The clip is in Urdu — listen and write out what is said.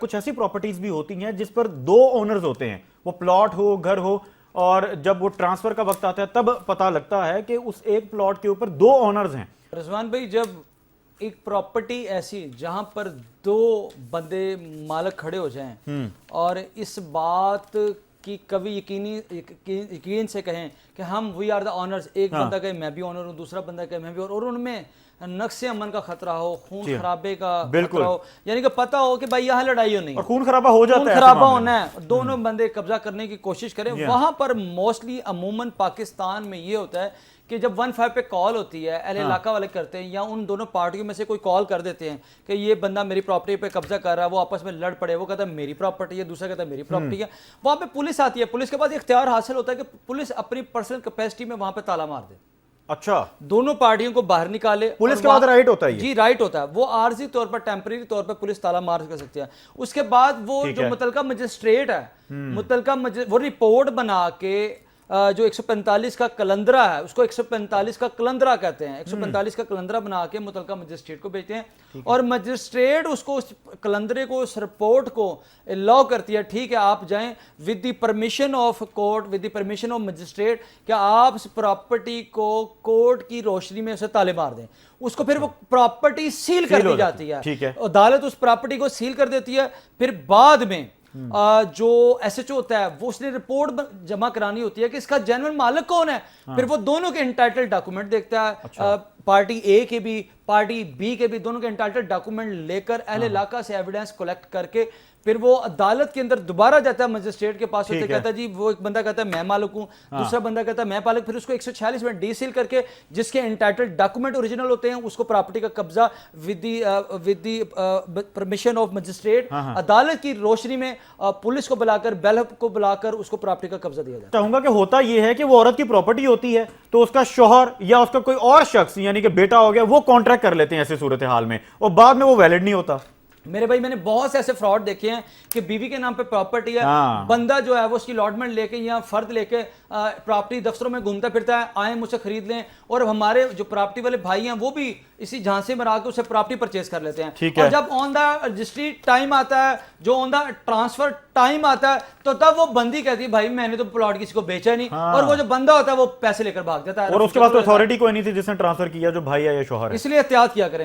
کچھ ایسی پراپرٹیز بھی ہوتی ہیں جس پر دو اونرز ہوتے ہیں، وہ پلاٹ ہو گھر ہو، اور جب وہ ٹرانسفر کا وقت آتا ہے تب پتہ لگتا ہے کہ اس ایک پلاٹ کے اوپر دو اونرز ہیں۔ رضوان بھائی، جب ایک پراپرٹی ایسی جہاں پر دو بندے مالک کھڑے ہو جائیں اور اس بات کی کبھی یقین سے کہیں کہ ہم وی آر دا آنرز، ایک بندہ کہے میں بھی آنر ہوں، دوسرا بندہ کہے میں بھی، اور ان میں نقص امن کا خطرہ ہو، خون خرابے کا خطرہ ہو، یعنی کہ پتہ ہو کہ بھائی یہاں لڑائی نہیں ہے، خون خرابہ ہو جاتا ہے، خون خرابہ ہونا ہے، دونوں بندے قبضہ کرنے کی کوشش کریں۔ وہاں پر موسٹلی عموماً پاکستان میں یہ ہوتا ہے کہ جب 1-5 پہ کال ہوتی ہے، اہل علاقہ والے کرتے ہیں یا ان دونوں پارٹیوں میں سے کوئی کال کر دیتے ہیں کہ یہ بندہ میری پراپرٹی پہ قبضہ کر رہا ہے، وہ آپس میں لڑ پڑے، وہ کہتا ہے میری پراپرٹی ہے، دوسرا کہتا ہے میری پراپرٹی ہے، وہاں پہ پولیس آتی ہے، پولیس کے پاس اختیار حاصل ہوتا ہے کہ پولیس اپنی پرسنل کیپیسٹی میں وہاں پہ تالا مار دے، اچھا دونوں پارٹیوں کو باہر نکالے۔ پولیس کے بعد رائٹ ہوتا ہے، جی رائٹ ہوتا ہے، وہ عارضی طور پر ٹیمپریری طور پر پولیس تالا مار کر سکتی ہے۔ اس کے بعد وہ جو متعلقہ مجسٹریٹ ہے، وہ رپورٹ بنا کے جو 145 کا کلندرہ ہے، اس کو 145 کا کلندرہ کہتے ہیں، 145 کا کلندرہ بنا کے متعلقہ مجسٹریٹ کو بھیجتے ہیں، اور مجسٹریٹ اس کو، اس کلندرے کو، اس رپورٹ کو الاؤ کرتی ہے، ٹھیک ہے آپ جائیں with the permission of court, with the permission of magistrate, کہ آپ اس پراپرٹی کو کورٹ کی روشنی میں اسے تالے مار دیں۔ اس کو پھر وہ پراپرٹی سیل کر دی جاتی ہے، عدالت اس پراپرٹی کو سیل کر دیتی ہے۔ پھر بعد میں جو ایس ایچ او ہوتا ہے وہ اس نے رپورٹ جمع کرانی ہوتی ہے کہ اس کا جینوئن مالک کون ہے، پھر وہ دونوں کے انٹائٹل ڈاکومنٹ دیکھتا ہے، پارٹی اے کے بھی پارٹی بی کے بھی، دونوں کے انٹائٹل ڈاکومنٹ لے کر اہل علاقہ سے ایویڈنس کلیکٹ کر کے پھر وہ عدالت کے اندر دوبارہ جاتا ہے مجسٹریٹ کے پاس، ہوتے کہتا ہے جی، وہ ایک بندہ کہتا ہے میں مالک ہوں، دوسرا بندہ کہتا ہے میں مالک، پھر اس کو 146 میں ڈی سیل کر کے جس کے انٹائٹل ڈاکومنٹ اوریجنل ہوتے ہیں اس کو پراپرٹی کا قبضہ with the permission of magistrate عدالت کی روشنی میں پولیس کو بلا کر، بیل کو بلا کر اس کو پراپرٹی کا قبضہ دیا جاتا ہے۔ چاہوں گا کہ ہوتا یہ ہے کہ وہ عورت کی پراپرٹی ہوتی ہے تو اس کا شوہر یا اس کا کوئی اور شخص یعنی کہ بیٹا ہو گیا وہ کانٹریکٹ کر لیتے ہیں ایسے صورتحال میں، اور بعد میں وہ ویلڈ نہیں ہوتا۔ میرے بھائی، میں نے بہت سے ایسے فراڈ دیکھے ہیں کہ بیوی کے نام پہ پراپرٹی ہے، بندہ جو ہے وہ اس کی الاٹمنٹ لے کے یا فرد لے کے پراپرٹی دفتروں میں گھومتا پھرتا ہے، آئیں مجھ سے خرید لیں، اور ہمارے جو پراپرٹی والے بھائی ہیں وہ بھی اسی جھانسے میں آ کے اسے پراپرٹی پرچیز کر لیتے ہیں، اور جب آن دا رجسٹری ٹائم آتا ہے، جو آن دا ٹرانسفر ٹائم آتا ہے، تو تب وہ بندی کہتی ہے بھائی میں نے تو پلاٹ کسی کو بیچا نہیں، اور وہ جو بندہ ہوتا ہے وہ پیسے لے کر بھاگ جاتا ہے، اور اس کے بعد تو اتھارٹی کوئی نہیں تھی جس نے ٹرانسفر کیا، جو بھائی ہے یا شوہر ہے۔ اس لیے احتیاط کیا کریں۔